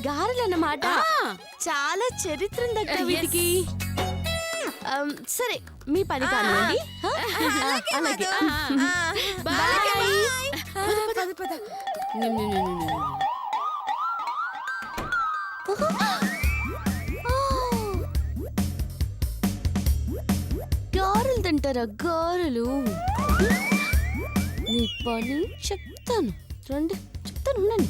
గారెలన్నమాట. చాలా చరిత్ర ఉందక్క వీటికి. సరే మీ పని కానివ్వండి. అలాగే గారెలు తింటారా? గారెలు నీ పని చెప్తాను రండి, చెప్తాను ఉండండి.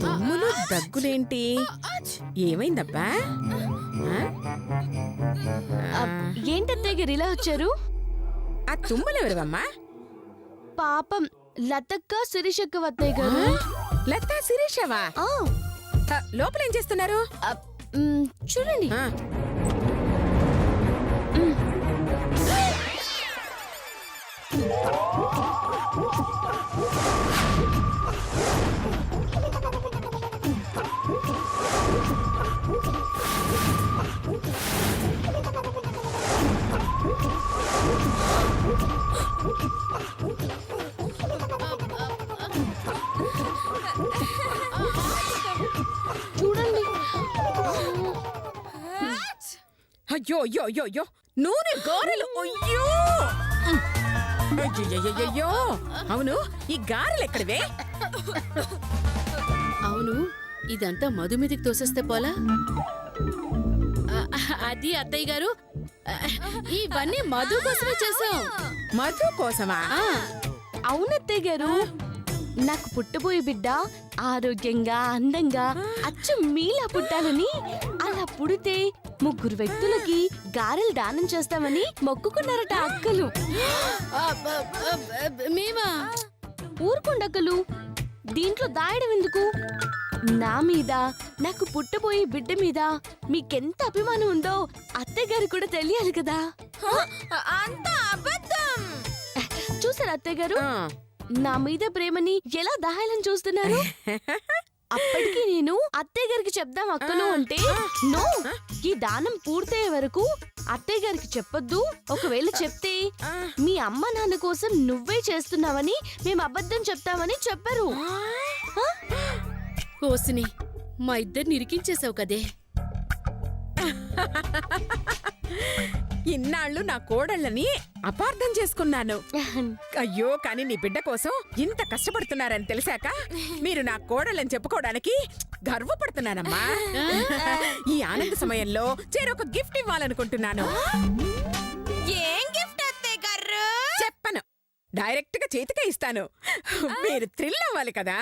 తుమ్ములు దగ్గులేంటి? ఏమైందబ్బా? ఏంటత్తయ్య గారు ఇలా వచ్చారు? ఆ తుమ్ములెవరివమ్మా? పాపం లతక్క శిరీషక్క అత్తయ్య గారు. లతా శిరీషవా? లోపల ఏం చేస్తున్నారు? చూడండి. చూడండి. అయ్యో అయ్యో అయ్యో అయ్యో, నూనె గారెలు! అయ్యో అయ్యో, అవును ఈ గారెలు ఎక్కడివే? అవును, ఇదంతా మధు మీదకి తోసేస్తే పోలా? అది అత్తయ్య గారు, ఇవన్నీ మధు కోసమే చేసాం. మధు కోసమా? అవునత్తయ్య గారు, నాకు పుట్టబోయే బిడ్డ ఆరోగ్యంగా అందంగా అచ్చం మీలా పుట్టాలని, అలా పుడితే 3 వ్యక్తులకి గారెలు దానం చేస్తామని మొక్కుకున్నారట అక్కలు. మేమా? ఊరుకోండక్కలు, దీంట్లో దాయడం ఎందుకు? నా మీద, నాకు పుట్టబోయే బిడ్డ మీద మీకెంత అభిమానం ఉందో అత్తయ్య గారు కూడా తెలియాలి కదా. చూసారు అత్తయ్య గారు నా మీద ప్రేమని ఎలా దాయాలని చూస్తున్నారు? అప్పటికి నేను అత్తయ్య గారికి చెప్దాం అక్కలు అంటే, నో, ఈ దానం పూర్తయ్యే వరకు అత్తయ్య గారికి చెప్పొద్దు. ఒకవేళ చెప్తే మీ అమ్మ నాన్న కోసం నువ్వే చేస్తున్నావని మేము అబద్ధం చెప్తామని చెప్పారు. కోసిని మా ఇద్దరిని ఇరికించేసావు కదే. ఇన్నాళ్ళు నా కోడళ్ళని అపార్థం చేసుకున్నాను. అయ్యో, కానీ నీ బిడ్డ కోసం ఇంత కష్టపడుతున్నారని తెలిసాక మీరు నా కోడళ్ళని చెప్పుకోవడానికి గర్వపడుతున్నానమ్మా. ఈ ఆనంద సమయంలో చేరొక గిఫ్ట్ ఇవ్వాలనుకుంటున్నాను. ఏం గిఫ్ట్ అత్తయ్య గారు? చెప్పను, డైరెక్ట్ గా చేతికే ఇస్తాను. మీరు థ్రిల్ అవ్వాలి కదా.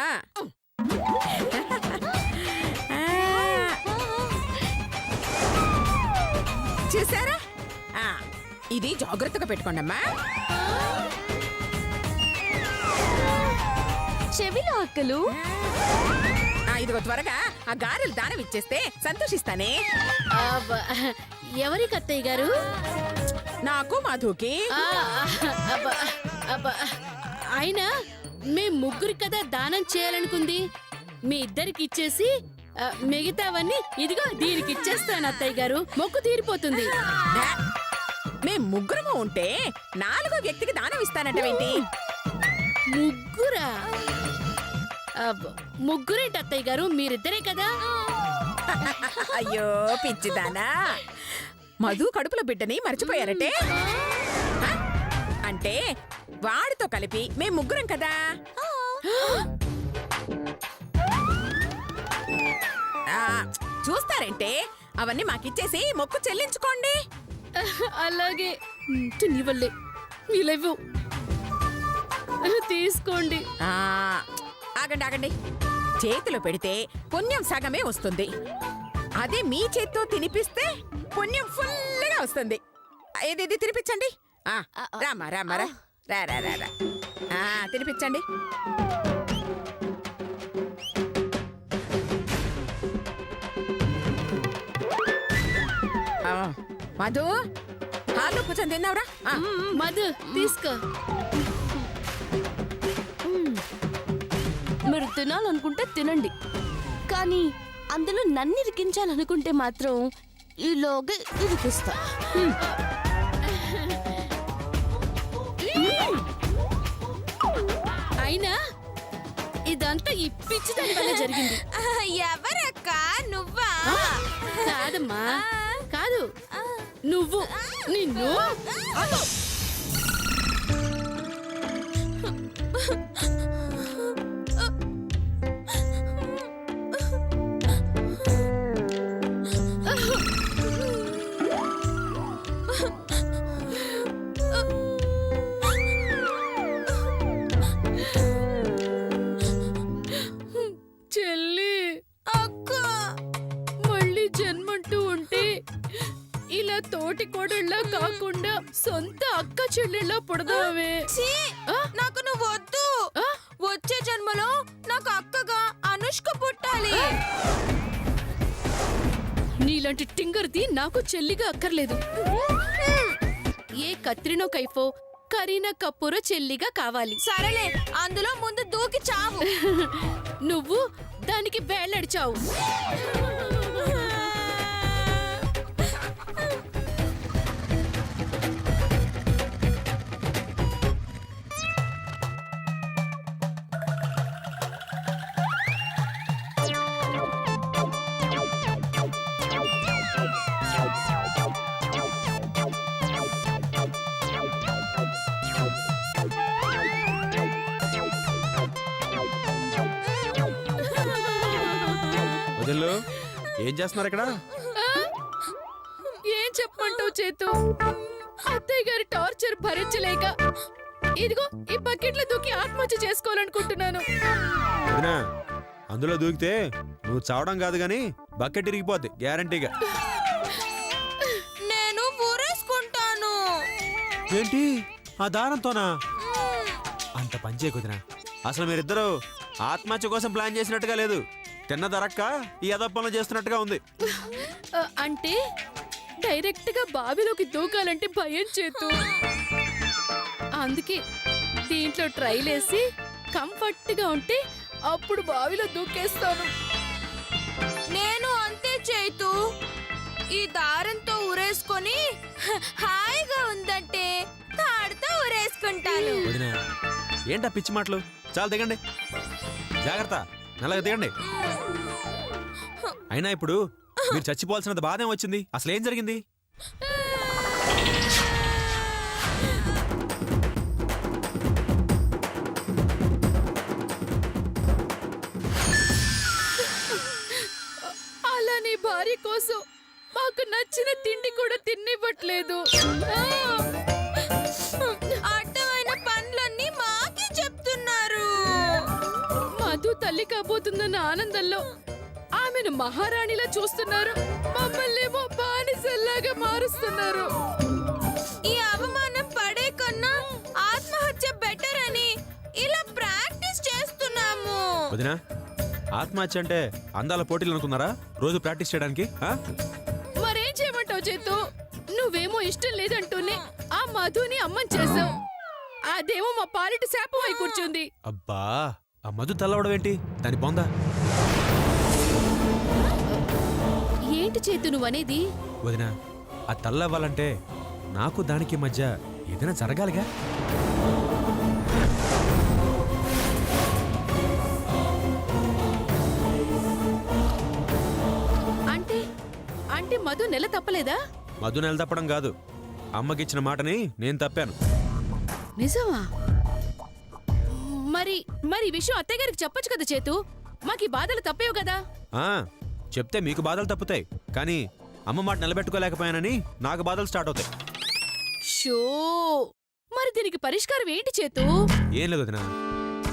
చూసారా? ఇది జాగ్రత్తగా పెట్టుకోండమ్మా. చెవిలో అక్కలు. ఇదిగో త్వరగా ఆ గారెలు దానం ఇచ్చేస్తే సంతోషిస్తానే. ఎవరికి అత్తయ్య గారు? నాకు మధుకి. అయినా మేం 3 కదా దానం చేయాలనుకుంది. మీ ఇద్దరికి ఇచ్చేసి మిగతావన్నీ ఇదిగో దీనికి ఇచ్చేస్తాను అత్తయ్య గారు, మొక్కు తీరిపోతుంది. మేం 3 ఉంటే 4వ వ్యక్తికి దానం ఇస్తానంటవేంటి? 3? ముగ్గురేంటి అత్తయ్య గారు, మీరిద్దరే కదా. అయ్యో పిచ్చిదానా, మధు కడుపులో బిడ్డని మర్చిపోయారటే. అంటే వాడితో కలిపి మేం ముగ్గురం కదా. చూస్తారంటే అవన్నీ మాకిచ్చేసి మొక్కు చెల్లించుకోండి. అలాగే నీ వల్లే మీలేవు తీసుకోండి. ఆగండి ఆగండి, చేతిలో పెడితే పుణ్యం సగమే వస్తుంది. అదే మీ చేత్తో తినిపిస్తే పుణ్యం ఫుల్గా వస్తుంది. ఏది తినిపించండి. రామా రామా రా రా రా రా రా. తినిపించండి. మధు హాల్లో కూర్చొని తిన్నావురా. మధు తీసుకో. మీరు తినాలనుకుంటే తినండి, కానీ అందులో నన్ను ఇరికించాలనుకుంటే మాత్రం ఈలోగా ఇరికిస్తా. అయినా ఇదంతా ఈ పిచ్చి దాని వల్ల జరిగింది. ఎవరక్క? నువ్వా? కాదమ్మా, కాదు నువ్వు. నిన్ను చెల్లి, అక్క, మళ్ళీ జన్మంటూ ఉంటే ఇలా తోటి కోడళ్ళ కాకుండా సొంత అక్క చెల్లెళ్ళ పుడదామే. ఛీ, నాకు నువ్వు వద్దు. వచ్చే జన్మలో నాకు అక్కగా అనుష్క పుట్టాలి. నీలాంటి టింగర్ది నాకు చెల్లిగా అక్కర్లేదు. ఏ కత్రినో కైఫో కరీనా కపూర్ చెల్లిగా కావాలి. సరేలే, అందులో ముందు దూకి చావు. నువ్వు దానికి వేళ్లడిచావు. వదిలు, ఏం చేస్తున్నారు ఇక్కడ? ఏం చెప్పమంటావు చేతు? అత్తయ్య గారి టార్చర్ భరించలేక ఇదిగో ఈ బకెట్లో దూకి ఆత్మహత్య చేసుకోవాలనుకుంటున్నాను. వదినా, అందులో దూకితే నువ్వు చావడం కాదు గాని బకెట్ ఇరిగిపోద్ది గ్యారంటీగా. నేను ఊరేసుకుంటాను. ఏంటి, ఆ దారంతోనా? అంత పని చేయకుదినా. అసలు మీరిద్దరూ ఆత్మహత్య కోసం ప్లాన్ చేసినట్టుగా లేదు, తిన్న దరక్క ఈ అదప్పంలో చేస్తున్నట్టుగా ఉంది. అంటే డైరెక్ట్ గా బావిలోకి దూకాలంటే భయం చేతు. అందుకే దీంట్లో ట్రైలేసి కంఫర్ట్ గా ఉంటే అప్పుడు బావిలో దూకేస్తాను. నేను అంతే చేతు. ఈ దారంతో ఊరేసుకొని హాయిగా ఉందంటే తాడుతో ఊరేసుకుంటాను. వదినా, ఏంటా పిచ్చి మాటలు? చాలా దిగండి, జాగ్రత్త, మెల్లగా దిగండి. అయినా ఇప్పుడు మీరు చచ్చిపోవాల్సినంత బాధ వచ్చింది. అసలు ఏం జరిగింది? అలా నీ భార్య కోసం మాకు నచ్చిన తిండి కూడా తిన్నివ్వట్లేదు. అడ్డమైన పనులన్నీ మాకే చెప్తున్నారు. మధు తల్లి కాబోతుందన్న ఆనందంలో ఆమెను మహారాణిలా చూస్తున్నారు, మమ్మల్నేమో బానిసల్లాగా మారుస్తున్నారు. ఈ అవమానం పడే కన్నా ఆత్మహత్య బెటర్ అని ఇలా ప్రాక్టీస్ చేస్తున్నాము. వదినా, ఆత్మహత్య అంటే అందాల పోటీలు అనుకున్నారా రోజు ప్రాక్టీస్ చేయడానికి? మరేం చేయమంటావు చేతు? నువ్వేమో ఇష్టం లేదంటూనే ఆ మధుని అమ్మని చేసావు. అదేమో మా పాలిటి శాపం అయి కూర్చుంది. అబ్బా, ఆ మధు తల్లవడం ఏంటి? దాని బొందా. ఏంటి చేతు నువ్వనేది? వదినా, ఆ తల్లవ్వాలంటే నాకు దానికి మధ్య ఏదైనా జరగాలిగా. మధు నెల తప్పలేదా? మధు నెల తప్పడం కాదు, అమ్మకిచ్చిన మాటని నేను తప్పాను. నిజమా? మరి మరి ఈ విషయం అత్తయ్య గారికి చెప్పొచ్చు కదా చేతు. మాకు ఈ బాధలు తప్పేవు కదా. ఆ, చెప్తే మీకు బాధలు తప్పుతాయి, కానీ అమ్మ మాట నిలబెట్టుకోలేకపోయానని నాకు బాధలు స్టార్ట్ అవుతాయి. షో, మరి దీనికి పరిష్కారం ఏంటి చేతు? ఏం లేదు వదినా,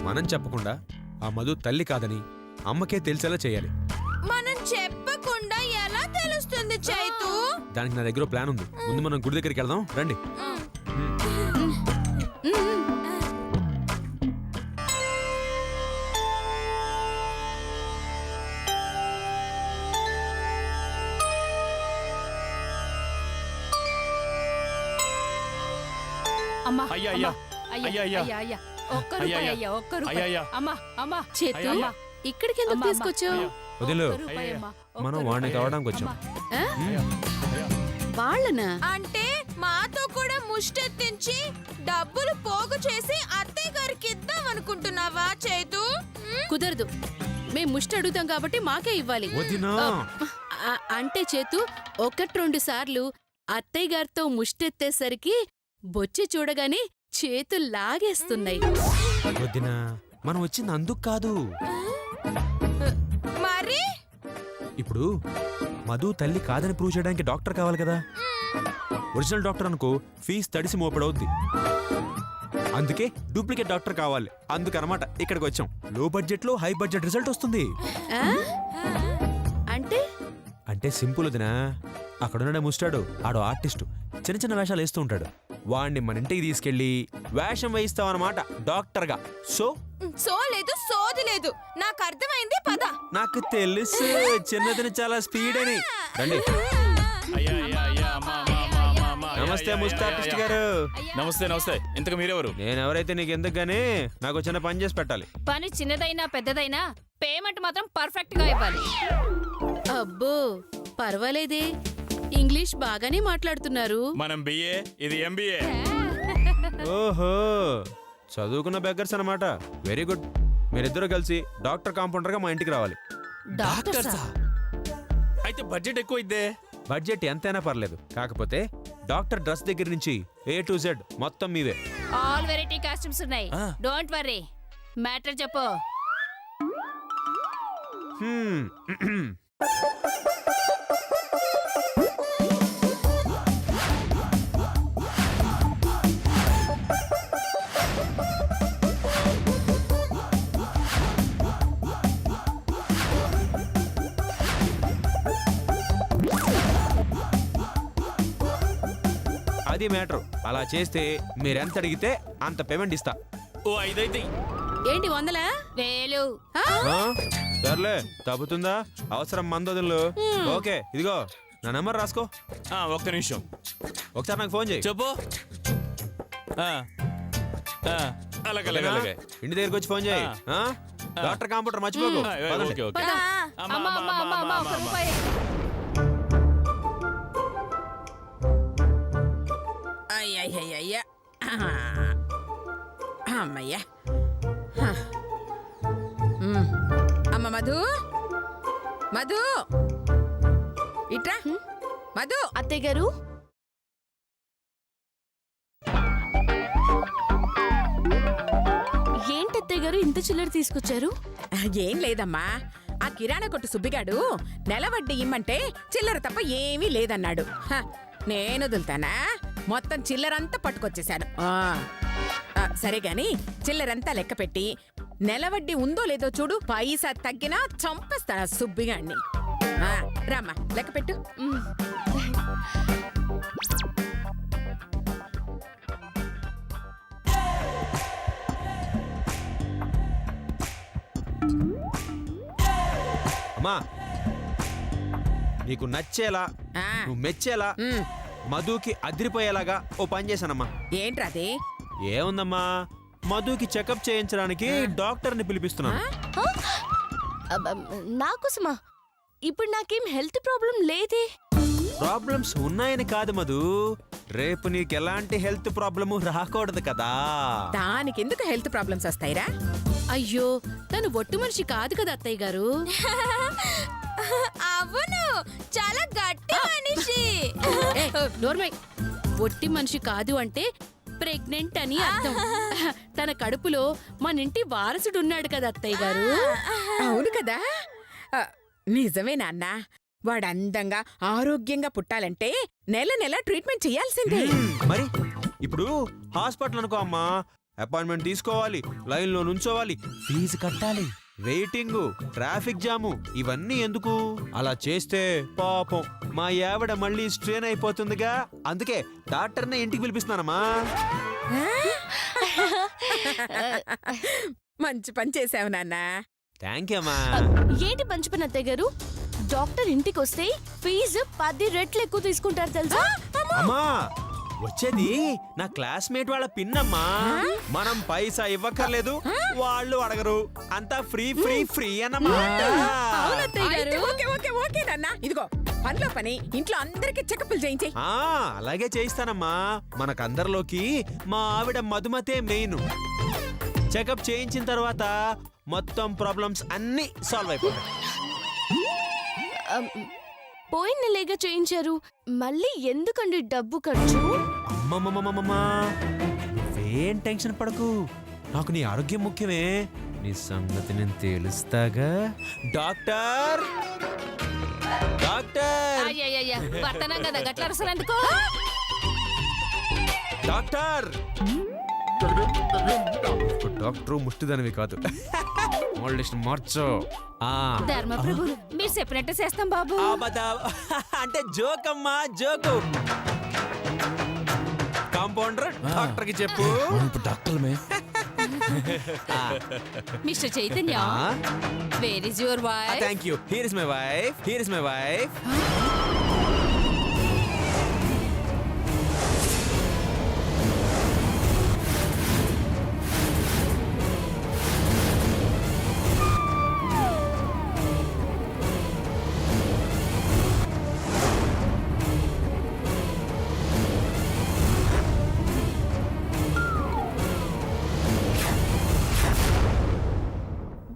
మనం చెప్పకుండా ఆ మధు తల్లి కాదని అమ్మకే తెలిసేలా చేయాలి. మనం చెప్పకుండా ఎలా తెలుస్తుంది చైతు? దానికి నా దగ్గర ప్లాన్ ఉంది. ముందు మనం గుడి దగ్గరికి వెళ్దాం రండి. అమ్మా అయ్యా, అయ్యా. అయ్యా అయ్యా, అయ్యా. అయ్యా అయ్యా ఒక్క అయ్యా, రూపాయి అయ్యా. అయ్యా ఒక్క అయ్యా, రూపాయి అయ్యా. అమ్మా అమ్మా చేతు అయ్యా. ఇక్కడికి ఎందుకు అమ్మా, తీసుకొచ్చావు? అయ్యా. వదిలు, రూపాయి అమ్మా, ఒక్క మనం రూపాయి. వాడిని కావడానికి వచ్చాం. వాళ్ళనా? అంటే మాతో కూడా ముష్టెత్తించి డబ్బులు పోగు చేసి అత్తయ్య గారికి ఇద్దాం అనుకుంటున్నావా చైతు? కుదరదు. మేం ముష్టి అడుగుతాం కాబట్టి మాకే ఇవ్వాలి. వదినా, అంటే చేతు, 1-2 సార్లు అత్తయ్య గారితో ముష్టెత్తేసరికి బొచ్చి చూడగానే చేతులు లాగేస్తున్నాయి. వదినా, మనం వచ్చింది అందుకు కాదు. మరి ఇప్పుడు మధు తల్లి కాదని ప్రూవ్ చేయడానికి డాక్టర్ కావాలి కదా. ఒరిజినల్ డాక్టర్ అనుకో ఫీజు తడిసి మోపడవుద్ది. అందుకే డూప్లికేట్ డాక్టర్ కావాలి. అందుకనమాట ఇక్కడికి వచ్చాం. లో బడ్జెట్ లో హై బడ్జెట్ రిజల్ట్ వస్తుంది. ఆ? అంటే అంటే సింపుల్ వదినా, అక్కడున్న ముస్టాడు ఆడో ఆర్టిస్టు, చిన్న చిన్న వేషాలు వేస్తూ ఉంటాడు. వాడిని మన ఇంటికి తీసుకెళ్లి వేషం వేయిస్తామన్నమాట డాక్టర్గా. సో సో లేదు సోది లేదు, నాకు అర్థమైంది పద. నాకు తెలుసు చిన్నదిని చాలా స్పీడ్ అని. రండి. అయ్యా, అయ్యా, అయ్యా. అమ్మా, అమ్మా, అమ్మా, అమ్మా, అమ్మా. అయ్యా, నమస్తే అయ్యా, ముస్తా అయ్యా, ఆర్టిస్ట్ అయ్యా. గారు. నమస్తే నమస్తే. ఇంతకు మీరెవరు? నేను ఎవరైతే నీకు ఎందుకు గానీ నాకు చిన్న పని చేసి పెట్టాలి. పని చిన్నదైనా పెద్దదైనా పేమెంట్ మాత్రం పర్ఫెక్ట్ గా ఇవ్వాలి. అబ్బో, పర్వాలేదే, ఇంగ్లీష్ బాగానే మాట్లాడుతున్నారు. మనం బిఏ, ఇది ఎంబీఏ. ఓహో, చదువుకున్న బెగ్గర్స్ అన్నమాట. Very good. మీరిద్దరూ కలిసి డాక్టర్ కాంపౌండర్ గా మా ఇంటికి రావాలి. డాక్టర్సా? అయితే బడ్జెట్ ఎక్కువ ఇద్దే. బడ్జెట్ ఎంతైనా పర్లేదు, కాకపోతే డాక్టర్ డ్రెస్ దగ్గర నుంచి A to Z మొత్తం మీవే. ఆల్ వెరైటీ కాస్ట్యూమ్స్ ఉన్నాయి. ఆ. Don't worry. మ్యాటర్ చెప్పు. హ్మ్. అది మ్యాటర్. అలా చేస్తే మీరెంత అడిగితే అంత పేమెంట్ ఇస్తా. ఓ 5 అయితే. ఏంటి 100? వేలు. ఆ? ఆ? సర్లే, తప్పుతుందా? అవసరం మందోదులు. ఓకే, ఇదిగో నా నెంబర్ రాసుకో. ఒక్క నిమిషం. ఒకసారి నాకు ఫోన్ చేయి. చెప్పు. అలాగే అలాగే అలాగే. ఇంటి దగ్గరికి వచ్చి ఫోన్ చేయి. ఆ? డాక్టర్ కాంపౌండర్ మర్చిపోకు. పదండి. Okay okay. పద. అమ్మా, అమ్మా అమ్మా అమ్మా అమ్మా ఒక్క రూపాయి. అయ్యయ్యయ్యయ్య. అమ్మయ్యా. అమ్మ మధు, మధు ఇట్రా. మధు, అత్తయ్య గారు, ఏంటి అత్తయ్య గారు ఇంత చిల్లర తీసుకొచ్చారు? ఏం లేదమ్మా, ఆ కిరాణా కొట్టు సుబ్బిగాడు నెల వడ్డీ ఇమ్మంటే చిల్లర తప్ప ఏమీ లేదన్నాడు. నేను వదులుతానా? మొత్తం చిల్లరంతా పట్టుకొచ్చేశాను. సరే గాని చిల్లరంతా లెక్క పెట్టి నెల వడ్డీ ఉందో లేదో చూడు. పైసా తగ్గినా చంపేస్తాను ఆ సుబ్బిగాడిని. రామ్మా, లెక్క పెట్టు. అమ్మా, నీకు నచ్చేలా ఆ, నువ్వు మెచ్చేలా ఉమ్, మధుకి అదిరిపోయేలాగా ఓ పని చేశానమ్మా. ఏంట్రాది? ఏముందమ్మా, మధుకి చెకప్ చేయించడానికి డాక్టర్ని పిలిపిస్తున్నాను. అబ్బ, నాకోసమా? ఇప్పుడు నాకేం హెల్త్ ప్రాబ్లం లేదే. ప్రాబ్లమ్స్ ఉన్నాయని కాదు మధు, రేపు నీకు ఎలాంటి హెల్త్ ప్రాబ్లము రాకూడదు కదా. దానికి ఎందుకు హెల్త్ ప్రాబ్లమ్స్ వస్తాయిరా? అయ్యో, తను ఒట్టు మనిషి కాదు కదా అత్తయ్య గారు. అవును, చాలా గట్టి మనిషి. నోర్మై, ఒట్టి మనిషి కాదు అంటే ప్రెగ్నెంట్ అని అర్థం. తన కడుపులో మన ఇంటి వారసుడు ఉన్నాడు కదా అత్తయ్య గారు. అవును కదా. ఆ, నిజమే నాన్న. వాడు అందంగా ఆరోగ్యంగా పుట్టాలంటే నెల నెల ట్రీట్మెంట్ చేయాల్సిందే. మరి ఇప్పుడు హాస్పిటల్ అనుకో అమ్మా, అపాయింట్మెంట్ తీసుకోవాలి, లైన్ లో నుంచోవాలి, ఫీజు కట్టాలి, వెయిటింగ్, ట్రాఫిక్ జాము, ఇవన్నీ ఎందుకు? అలా చేస్తే పాపం మా ఆవిడ మళ్ళీ స్ట్రెయిన్ అయిపోతుందిగా. అందుకే డాక్టర్నే ఇంటికి పిలిపిస్తున్నానమ్మా. మంచి పని చేసావు నాన్న. థ్యాంక్ యూ అమ్మా. ఏంటి పంచి పని అత్తయ్య గారు? డాక్టర్ ఇంటికి వస్తే ఫీజు 10 రెట్లు ఎక్కువ తీసుకుంటారు తెలుసా? అమ్మా, వచ్చేది నా క్లాస్మేట్ వాళ్ళ పిన్నమ్మా. మనం పైసా ఇవ్వక్కర్లేదు, వాళ్ళు అడగరు, అంతా ఫ్రీ ఫ్రీ ఫ్రీ అన్నమాట. అయితే ఓకే ఓకే ఓకే నాన్న. ఇదిగో పనిలో పని ఇంట్లో అందరికి చెకప్లు చేయించే. ఆ, అలాగే చేయిస్తానమ్మా. మనకందరిలోకి మా ఆవిడ మధుమతే మెయిన్. చెకప్ చేయించిన తర్వాత మొత్తం ప్రాబ్లమ్స్ అన్నీ సాల్వ్ అయిపోతాయి. పోయిన నెలేగా చేయించారు, మళ్ళీ ఎందుకండి డబ్బు ఖర్చు? అమ్మమ్మమ్మమ్మమ్మా, నువ్వేం టెన్షన్ పడకు, నాకు నీ ఆరోగ్యం ముఖ్యమే. నీ సంగతి నేను తెలుస్తాగా. డాక్టర్ డాక్టర్ అయ్యయ్యయ్య, పడతాం కదా గట్ల అరసలు ఎందుకు? డాక్టర్ డాక్టర్ ముష్టిదానివి కాదు. మార్చో. ధర్మప్రభులు, మీరు చెప్పినట్టు చేస్తాం బాబు. అంటే జోక్ అమ్మా, జోకు. కాంపౌండర్ డాక్టర్ కి చెప్పు. డాక్టర్మే. Mister Chaitanya, where is your wife? Thank you. Here is my wife. Here is my wife.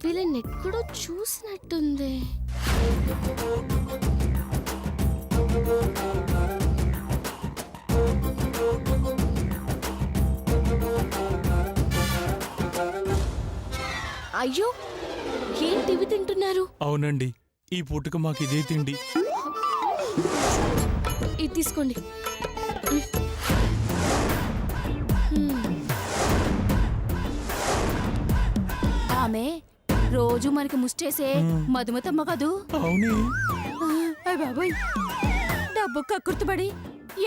వీళ్ళని ఎక్కడో చూసినట్టుంది. అయ్యో, ఏం టీవీ తింటున్నారు? అవునండి, ఈ పూటకు మాకు ఇదే తిండి. ఇది తీసుకోండి. ఆమె రోజు మనకి ముష్టేసే మధుమతమ్మ కదూ? అవునే. అయ్ బాబోయ్, డబ్బు కక్కుర్తుపడి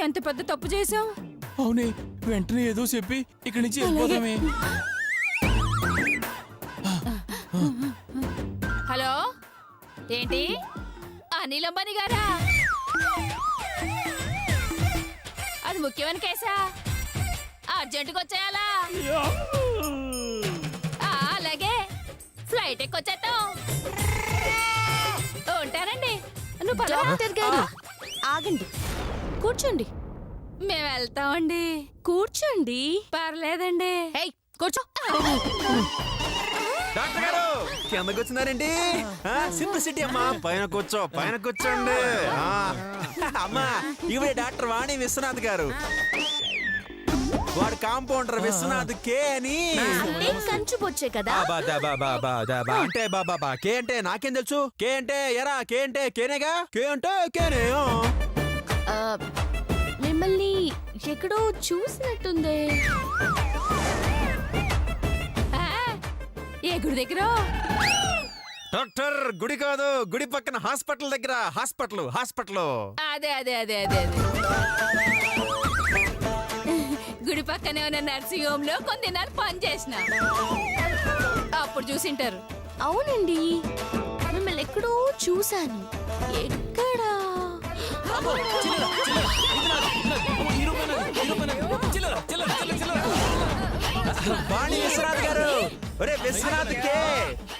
ఎంత పెద్ద తప్పు చేసావు. అవునే, వెంటనే ఏదో చెప్పి ఇక్కడి నుంచి వెళ్ళిపోదామే. హలో, ఏంటి అనిల్ అంబానీ గారా? అది ముఖ్యమైన కేసా? అర్జెంటుగా వచ్చేయాలా? అలాగే, ఫ్లైట్ ఎక్కొచ్చేద్దాం. ఉంటారండి. నువ్వు పద. డాక్టర్ గారు ఆగండి, కూర్చోండి. మేము వెళ్తామండి. కూర్చోండి. పర్లేదండి. ఏయ్, కూర్చో. డాక్టర్ గారు కిందకు వచ్చినారండి. సింప్లిసిటీ అమ్మా, పైన కూర్చో, పైన కూర్చోండి. అమ్మా, ఇవిడే డాక్టర్ వాణి విశ్వనాథ్ గారు. వాడు కాంపౌండర్ విశ్వనాథ్ కే అని. అంటే కంచు బొచ్చే కదా. అంటే బాబా కే అంటే నాకేం తెలుసు. కే అంటే ఎరా, కే అంటే కేనేగా, కే అంటే కేనే. ఆ, మిమ్మల్ని ఎక్కడో చూసినట్టుంది. ఏ గుడి దగ్గర? డాక్టర్ గుడి కాదు, గుడి పక్కన హాస్పిటల్ దగ్గర. హాస్పిటల్. అదే అదే అదే అదే అదే గుడి పక్కనే ఉన్న నర్సింగ్ హోమ్ లో కొన్ని దినాలు పని చేసిన, అప్పుడు చూసింటారు. అవునండి, మిమ్మల్ని ఎక్కడో చూశాను. ఎక్కడా? వాణి విశ్వనాథ్ గారు. ఒరే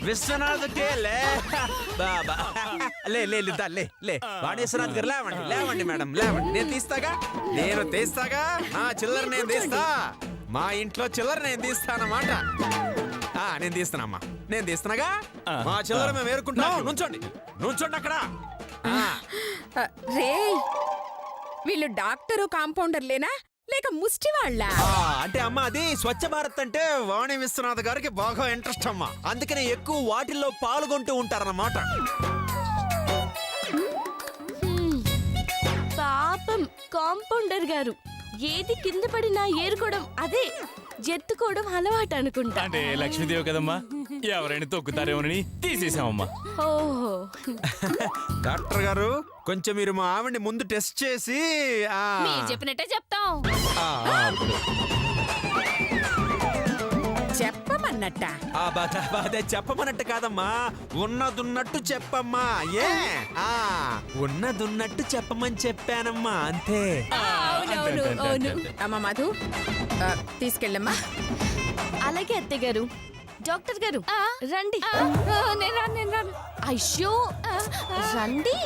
విశ్వనాథ్ కే లే బాబా. లే వాణి విశ్వనాథ్ గారు లేవండి మేడం, లేవండి. నేను తీస్తాగా. చిల్లర నేను తీస్తా. మా ఇంట్లో చిల్లర నేను తీస్తానమాట. నేను తీస్తున్నామ్మా, నేను తీస్తున్నాగా. మా చిల్లర మేము ఏరుకుంటాం. నుంచోండి, నుంచోండి అక్కడ. రే వీళ్ళు డాక్టరు కాంపౌండర్లేనా లేక ముష్టి వాళ్ళ? అంటే అమ్మా, అది స్వచ్ఛ భారత్ అంటే వాణి విశ్వనాథ్ గారికి బాగా ఇంట్రెస్ట్ అమ్మా, అందుకనే ఎక్కువ వాటిల్లో పాల్గొంటూ ఉంటారన్నమాట. పాపం కాంపౌండర్ గారు ఏది కింద పడినా ఏరుకోవడం, అదే ఎత్తుకోవడం అలవాటు అనుకుంటా. అంటే లక్ష్మీదేవి కదమ్మా, ఎవరైనా తొక్కుతారేమోనని తీసేసామమ్మా. ఓహో, డాక్టర్ గారు కొంచెం మీరు మా ఆవిడ్ని ముందు టెస్ట్ చేసి మీరు చెప్పినట్టే చెప్తాం. చెప్పమన్నట్ట. అదే చెప్పమన్నట్టు కాదమ్మా, ఉన్నదున్నట్టు చెప్పమ్మా. ఏ ఉన్నదున్నట్టు చెప్పమని చెప్పానమ్మా, అంతే. అమ్మ మధు తీసుకెళ్ళమ్మా. అలాగే అత్తయ్య గారు. డాక్టర్ గారు రండి. నేను రాను. అయ్యో రండి.